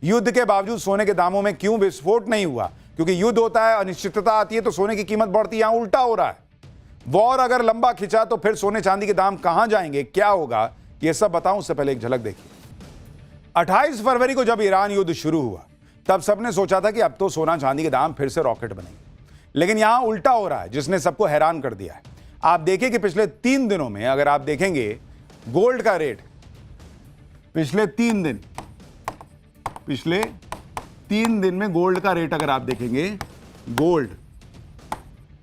युद्ध के बावजूद सोने के दामों में क्यों विस्फोट नहीं हुआ? क्योंकि युद्ध होता है, अनिश्चितता आती है तो सोने की कीमत बढ़ती है। यहां उल्टा हो रहा है। वॉर अगर लंबा खिंचा तो फिर सोने चांदी के दाम कहां जाएंगे, क्या होगा, यह सब बताऊं उससे पहले एक झलक देखिए। 28 फरवरी को जब ईरान युद्ध शुरू हुआ तब सबने सोचा था कि अब तो सोना चांदी के दाम फिर से रॉकेट बनेंगे, लेकिन यहां उल्टा हो रहा है, जिसने सबको हैरान कर दिया है। आप देखिए कि पिछले 3 दिनों में अगर आप देखेंगे गोल्ड का रेट, पिछले 3 दिन में गोल्ड का रेट अगर आप देखेंगे, गोल्ड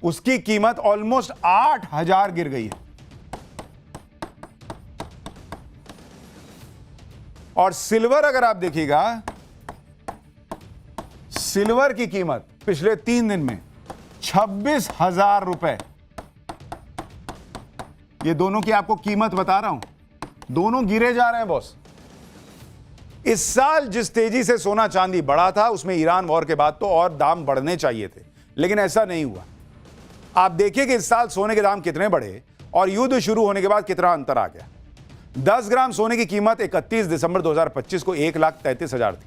उसकी कीमत ऑलमोस्ट 8,000 गिर गई है। और सिल्वर अगर आप देखिएगा, सिल्वर की कीमत पिछले 3 दिन में 26,000 रुपए। ये दोनों की आपको कीमत बता रहा हूं, दोनों गिरे जा रहे हैं बॉस। इस साल जिस तेजी से सोना चांदी बढ़ा था उसमें ईरान वॉर के बाद तो और दाम बढ़ने चाहिए थे, लेकिन ऐसा नहीं हुआ। आप देखिए कि इस साल सोने के दाम कितने बढ़े और युद्ध शुरू होने के बाद कितना अंतर आ गया। 10 ग्राम सोने की कीमत 31 दिसंबर 2025 को 1,33,000 थी,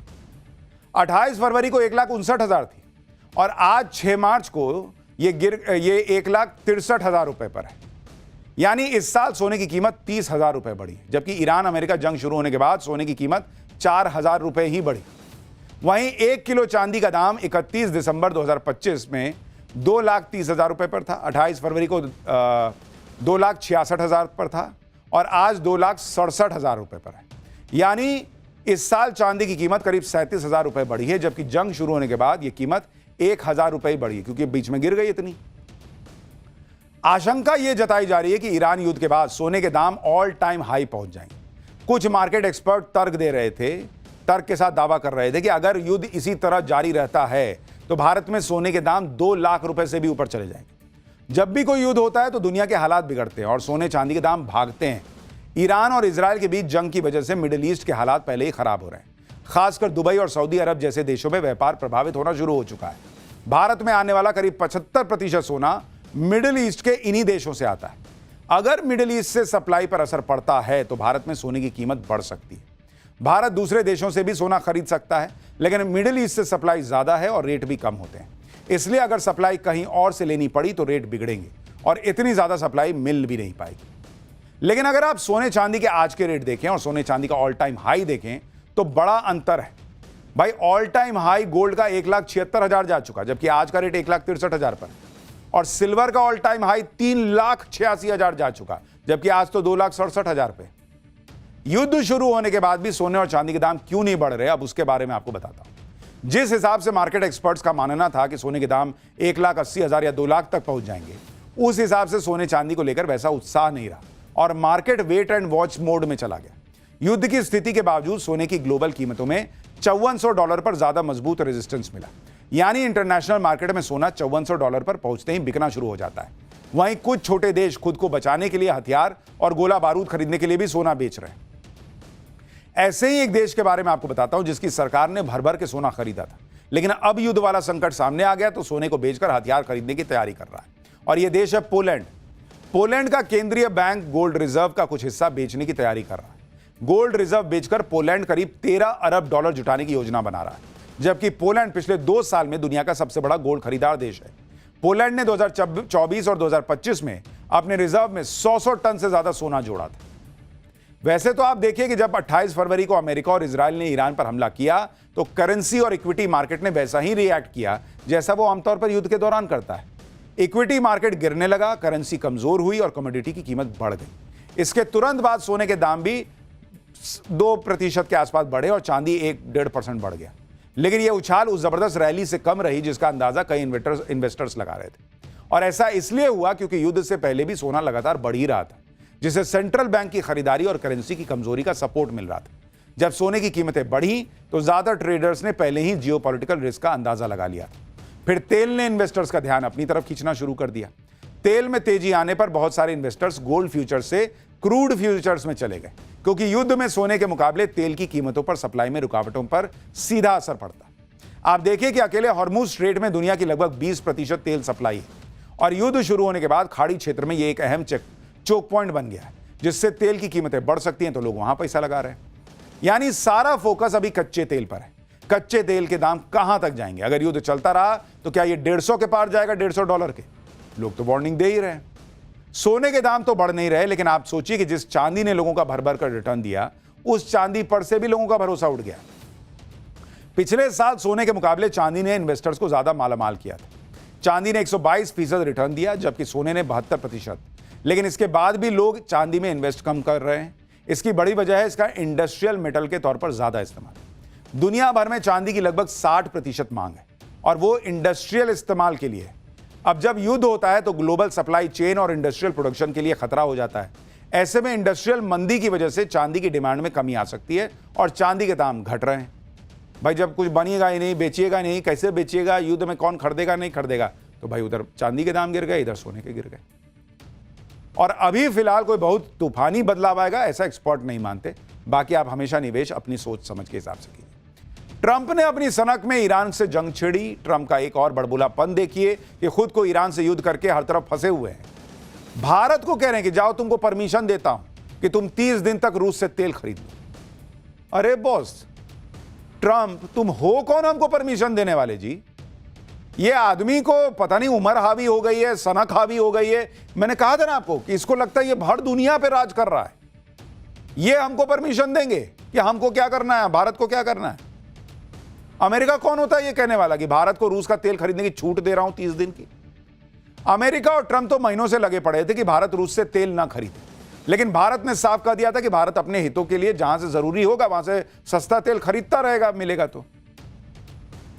28 फरवरी को 1,59,000 थी और आज 6 मार्च को ये 1,63,000 रुपए पर है। यानी इस साल सोने की कीमत 30,000 रुपए बढ़ी, जबकि ईरान अमेरिका जंग शुरू होने के बाद सोने की कीमत 4,000 रुपए ही बढ़ी। वहीं 1 किलो चांदी का दाम 31 दिसंबर 2025 में 2,30,000 रुपए पर था, 28 फरवरी को 2,66,000 पर था और आज 2,67,000 रुपए पर है। यानी इस साल चांदी की कीमत करीब 37,000 रुपए बढ़ी है, जबकि जंग शुरू होने के बाद यह कीमत 1,000 रुपए बढ़ी है, क्योंकि बीच में गिर गई इतनी। आशंका यह जताई जा रही है कि ईरान युद्ध के बाद सोने के दाम ऑल टाइम हाई पहुंच जाएंगे। कुछ मार्केट एक्सपर्ट तर्क दे रहे थे, तर्क के साथ दावा कर रहे थे कि अगर युद्ध इसी तरह जारी रहता है तो भारत में सोने के दाम 2 लाख रुपए से भी ऊपर चले जाएंगे। जब भी कोई युद्ध होता है तो दुनिया के हालात बिगड़ते हैं और सोने चांदी के दाम भागते हैं। ईरान और इजराइल के बीच जंग की वजह से मिडिल ईस्ट के हालात पहले ही खराब हो रहे हैं। खासकर दुबई और सऊदी अरब जैसे देशों में व्यापार प्रभावित होना शुरू हो चुका है। भारत में आने वाला करीब 75% सोना मिडिल ईस्ट के इन्हीं देशों से आता है। अगर मिडिल ईस्ट से सप्लाई पर असर पड़ता है तो भारत में सोने की कीमत बढ़ सकती है। भारत दूसरे देशों से भी सोना खरीद सकता है, लेकिन मिडिल ईस्ट से सप्लाई ज्यादा है और रेट भी कम होते हैं। इसलिए अगर सप्लाई कहीं और से लेनी पड़ी तो रेट बिगड़ेंगे और इतनी ज्यादा सप्लाई मिल भी नहीं पाएगी। लेकिन अगर आप सोने चांदी के आज के रेट देखें और सोने चांदी का ऑल टाइम हाई देखें तो बड़ा अंतर है। भाई ऑल टाइम हाई गोल्ड का 1,76,000 जा चुका, जबकि आज का रेट 1,63,000 पर है। और सिल्वर का ऑल टाइम हाई 3,86,000 जा चुका, जबकि आज तो 2,67,000 पे। युद्ध शुरू होने के बाद भी सोने और चांदी के दाम क्यों नहीं बढ़ रहे, अब उसके बारे में आपको बताता हूं। जिस हिसाब से मार्केट एक्सपर्ट्स का मानना था कि सोने के दाम 1,80,000 या 2 लाख तक पहुंच जाएंगे, उस हिसाब से सोने चांदी को लेकर वैसा उत्साह नहीं रहा और market wait and watch mode में चला गया। युद्ध की स्थिति के बावजूद सोने की ग्लोबल कीमतों में $5400 पर ज्यादा मजबूत रेजिस्टेंस मिला। यानी इंटरनेशनल मार्केट में सोना $5400 पर पहुंचते ही बिकना शुरू हो जाता है। वहीं कुछ छोटे देश खुद को बचाने के लिए हथियार और गोला बारूद खरीदने के लिए भी सोना बेच रहे हैं। ऐसे ही एक देश के बारे में आपको बताता हूं जिसकी सरकार ने भर भर के सोना खरीदा था, लेकिन अब युद्ध वाला संकट सामने आ गया तो सोने को बेचकर हथियार खरीदने की तैयारी कर रहा है, और यह देश है पोलैंड। पोलैंड का केंद्रीय बैंक गोल्ड रिजर्व का कुछ हिस्सा बेचने की तैयारी कर रहा है। गोल्ड रिजर्व बेचकर पोलैंड करीब $13 अरब जुटाने की योजना बना रहा है, जबकि पोलैंड पिछले 2 साल में दुनिया का सबसे बड़ा गोल्ड खरीदार देश है। पोलैंड ने 2024 और 2025 में अपने रिजर्व में 100 टन से ज्यादा सोना जोड़ा था। वैसे तो आप देखिए कि जब 28 फरवरी को अमेरिका और इजराइल ने ईरान पर हमला किया तो करेंसी और इक्विटी मार्केट ने वैसा ही रिएक्ट किया जैसा वो आमतौर पर युद्ध के दौरान करता है। इक्विटी मार्केट गिरने लगा, करेंसी कमजोर हुई और कमोडिटी की कीमत बढ़ गई। इसके तुरंत बाद सोने के दाम भी 2% के आसपास बढ़े और चांदी 1-1.5% बढ़ गया। लेकिन यह उछाल उस जबरदस्त रैली से कम रही जिसका अंदाजा कई इन्वेस्टर्स लगा रहे थे। और ऐसा इसलिए हुआ क्योंकि युद्ध से पहले भी सोना लगातार बढ़ ही रहा था, जिससे सेंट्रल बैंक की खरीदारी और करेंसी की कमजोरी का सपोर्ट मिल रहा था। जब सोने की कीमतें बढ़ी तो ज्यादा ट्रेडर्स ने पहले ही जियोपॉलिटिकल रिस्क का अंदाजा लगा लिया था। फिर तेल ने इन्वेस्टर्स का ध्यान अपनी तरफ खींचना शुरू कर दिया। तेल में तेजी आने पर बहुत सारे इन्वेस्टर्स गोल्ड फ्यूचर्स से क्रूड फ्यूचर्स में चले गए, क्योंकि युद्ध में सोने के मुकाबले तेल की कीमतों पर सप्लाई में रुकावटों पर सीधा असर पड़ता। आप देखिए कि अकेले हॉर्मुज स्ट्रेट में दुनिया की लगभग 20% तेल सप्लाई है और युद्ध शुरू होने के बाद खाड़ी क्षेत्र में यह एक अहम चोक पॉइंट बन गया है, जिससे तेल की कीमतें बढ़ सकती हैं तो लोग वहां पैसा लगा रहे हैं। यानी सारा फोकस अभी कच्चे तेल पर है। कच्चे तेल के दाम कहां तक जाएंगे? अगर युद्ध चलता रहा तो क्या ये 150 के पार जाएगा, $150 के? लोग तो वार्निंग दे ही रहे हैं। सोने के दाम तो बढ़ नहीं रहे, लेकिन आप सोचिए कि जिस चांदी ने लोगों का भर भर कर रिटर्न दिया, उस चांदी पर से भी लोगों का भरोसा उठ गया। पिछले साल सोने के मुकाबले चांदी ने इन्वेस्टर्स को ज्यादा मालामाल किया था। चांदी ने 122% रिटर्न दिया, जबकि सोने ने 72%। लेकिन इसके बाद भी लोग चांदी में इन्वेस्ट कम कर रहे हैं। इसकी बड़ी वजह है इसका इंडस्ट्रियल मेटल के तौर पर ज्यादा इस्तेमाल। दुनिया भर में चांदी की लगभग 60% मांग है और वो इंडस्ट्रियल इस्तेमाल के लिए है। अब जब युद्ध होता है तो ग्लोबल सप्लाई चेन और इंडस्ट्रियल प्रोडक्शन के लिए खतरा हो जाता है। ऐसे में इंडस्ट्रियल मंदी की वजह से चांदी की डिमांड में कमी आ सकती है और चांदी के दाम घट रहे हैं। भाई जब कुछ बनिएगा ही नहीं, बेचिएगा नहीं, कैसे बेचिएगा? युद्ध में कौन खरीदेगा, नहीं खरीदेगा? तो भाई उधर चांदी के दाम गिर गए, इधर सोने के गिर गए। और अभी फिलहाल कोई बहुत तूफानी बदलाव आएगा ऐसा एक्सपर्ट नहीं मानते। बाकी आप हमेशा निवेश अपनी सोच समझ के हिसाब से कीजिए। ट्रंप ने अपनी सनक में ईरान से जंग छेड़ी। ट्रंप का एक और बड़बुलापन देखिए कि खुद को ईरान से युद्ध करके हर तरफ फंसे हुए हैं। भारत को कह रहे हैं कि जाओ, तुमको परमिशन देता हूं कि तुम 30 दिन तक रूस से तेल खरीद लो। अरे बॉस ट्रंप, तुम हो कौन हमको परमिशन देने वाले जी? ये आदमी को पता नहीं उम्र हावी हो गई है, सनक हावी हो गई है। मैंने कहा था ना आपको कि इसको लगता है ये भर दुनिया पे राज कर रहा है। ये हमको परमिशन देंगे कि हमको क्या करना है, भारत को क्या करना है? अमेरिका कौन होता है ये कहने वाला कि भारत को रूस का तेल खरीदने की छूट दे रहा हूं 30 दिन की? अमेरिका और ट्रंप तो महीनों से लगे पड़े थे कि भारत रूस से तेल ना खरीदे, लेकिन भारत ने साफ कह दिया था कि भारत अपने हितों के लिए जहां से जरूरी होगा वहां से सस्ता तेल खरीदता रहेगा, मिलेगा तो।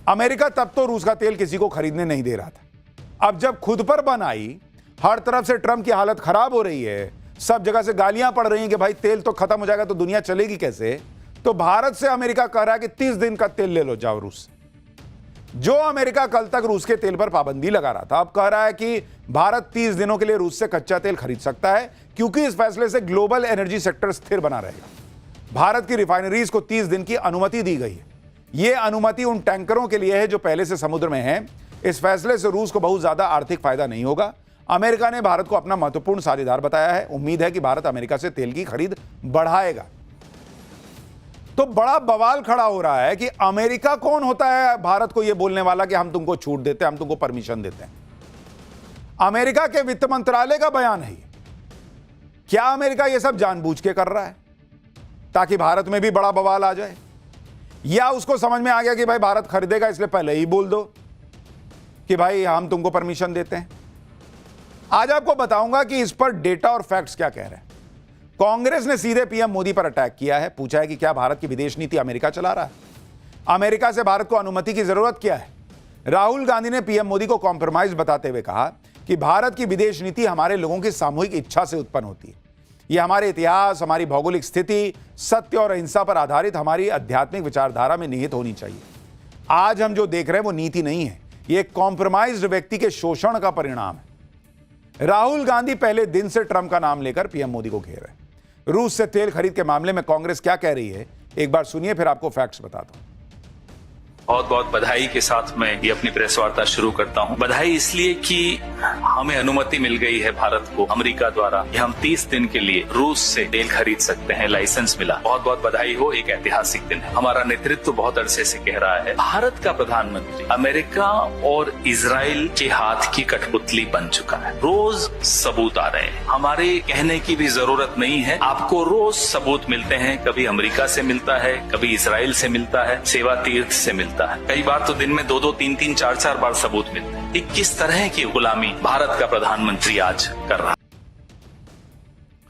अमेरिका तब तो रूस का तेल किसी को खरीदने नहीं दे रहा था। अब जब खुद पर बन आई, हर तरफ से ट्रंप की हालत खराब हो रही है, सब जगह से गालियां पड़ रही हैं कि भाई तेल तो खत्म हो जाएगा तो दुनिया चलेगी कैसे, तो भारत से अमेरिका कह रहा है कि 30 दिन का तेल ले लो जाओ रूस से। जो अमेरिका कल तक रूस के तेल पर पाबंदी लगा रहा था, अब कह रहा है कि भारत 30 दिनों के लिए रूस से कच्चा तेल खरीद सकता है, क्योंकि इस फैसले से ग्लोबल एनर्जी सेक्टर स्थिर बना रहेगा। भारत की रिफाइनरीज को 30 दिन की अनुमति दी गई है। यह अनुमति उन टैंकरों के लिए है जो पहले से समुद्र में हैं। इस फैसले से रूस को बहुत ज्यादा आर्थिक फायदा नहीं होगा। अमेरिका ने भारत को अपना महत्वपूर्ण साझेदार बताया है। उम्मीद है कि भारत अमेरिका से तेल की खरीद बढ़ाएगा। तो बड़ा बवाल खड़ा हो रहा है कि अमेरिका कौन होता है भारत को यह बोलने वाला कि हम तुमको छूट देते हैं, हम तुमको परमिशन देते हैं? अमेरिका के वित्त मंत्रालय का बयान है। क्या अमेरिका यह सब जानबूझ के कर रहा है ताकि भारत में भी बड़ा बवाल आ जाए, या उसको समझ में आ गया कि भाई भारत खरीदेगा इसलिए पहले ही बोल दो कि भाई हम तुमको परमिशन देते हैं? आज आपको बताऊंगा कि इस पर डेटा और फैक्ट्स क्या कह रहे हैं। कांग्रेस ने सीधे पीएम मोदी पर अटैक किया है। पूछा है कि क्या भारत की विदेश नीति अमेरिका चला रहा है? अमेरिका से भारत को अनुमति की जरूरत क्या है? राहुल गांधी ने पीएम मोदी को कॉम्प्रोमाइज बताते हुए कहा कि भारत की विदेश नीति हमारे लोगों की सामूहिक इच्छा से उत्पन्न होती है। यह हमारे इतिहास, हमारी भौगोलिक स्थिति, सत्य और अहिंसा पर आधारित हमारी आध्यात्मिक विचारधारा में निहित होनी चाहिए। आज हम जो देख रहे हैं वो नीति नहीं है, ये एक कॉम्प्रोमाइज्ड व्यक्ति के शोषण का परिणाम है। राहुल गांधी पहले दिन से ट्रंप का नाम लेकर पीएम मोदी को घेर रहे हैं। रूस से तेल खरीद के मामले में कांग्रेस क्या कह रही है, एक बार सुनिए, फिर आपको फैक्ट्स बताता हूं। बहुत बहुत बधाई के साथ मैं ये अपनी प्रेस वार्ता शुरू करता हूं। बधाई इसलिए कि हमें अनुमति मिल गई है भारत को अमेरिका द्वारा कि हम 30 दिन के लिए रूस से तेल खरीद सकते हैं, लाइसेंस मिला। बहुत बहुत बधाई हो, एक ऐतिहासिक दिन है। हमारा नेतृत्व बहुत अरसे से कह रहा है, भारत का प्रधानमंत्री अमेरिका और इजराइल के हाथ की कठपुतली बन चुका है। रोज सबूत आ रहे हैं, हमारे कहने की भी जरूरत नहीं है, आपको रोज सबूत मिलते हैं। कभी अमेरिका से मिलता है, कभी इजराइल से मिलता है, सेवा तीर्थ से मिलता है। कई बार तो दिन में 2-2, 3-3, 4-4 बार सबूत मिलते हैं कि किस तरह की गुलामी भारत का प्रधानमंत्री आज कर रहा है।